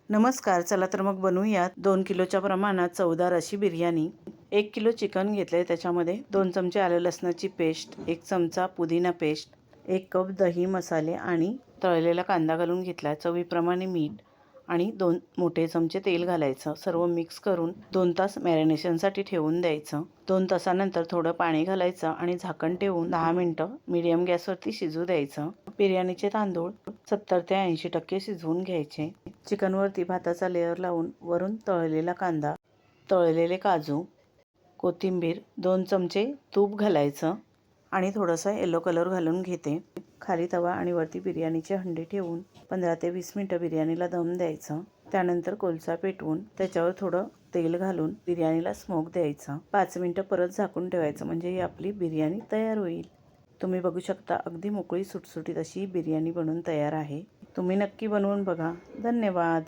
नमस्कार, चला तर मग बनवूयात 2 किलोच्या प्रमाणात चवदार अशी बिर्याणी। 1 किलो चिकन घेतले, त्याच्यामध्ये 2 चमचे आलं लसणाची पेस्ट, 1 चमचा पुदिना पेस्ट, 1 कप दही, मसाले आणि तळलेला कांदा घालून घेतला, चवीप्रमाणे मीठ आणि 2 मोठे चमचे तेल घालायचं। सर्व मिक्स करून 2 तास मॅरिनेशनसाठी ठेवून द्यायचं। 2 तासानंतर थोडं पाणी घालायचं आणि झाकण ठेवून 10 मिनिटं मीडियम गॅसवरती शिजू द्यायचं। बिर्याणीचे तांदूळ 70 ते 80% शिजवून घ्यायचे। चिकनवरती भाताचा लेअर लावून वरून तळलेला कांदा, तळलेले काजू, कोथिंबीर, 2 चमचे तूप घालायचं आणि थोडासा येलो कलर घालून घेते। खाली तवा आणि वरती बिर्याणीची हंडी ठेवून 15 ते 20 मिनिटं बिर्याणीला दम द्यायचं। त्यानंतर कोळसा पेटवून त्याच्यावर थोडं तेल घालून बिर्याणीला स्मोक द्यायचा। 5 मिनिटं परत झाकून ठेवायचं, म्हणजे ही आपली बिर्याणी तयार होईल। तुम्ही बघू शकता, अगदी मोकळी सुटसुटीत अशी बिर्याणी बनवून तयार आहे। तुम्ही नक्की बनवून बघा। धन्यवाद।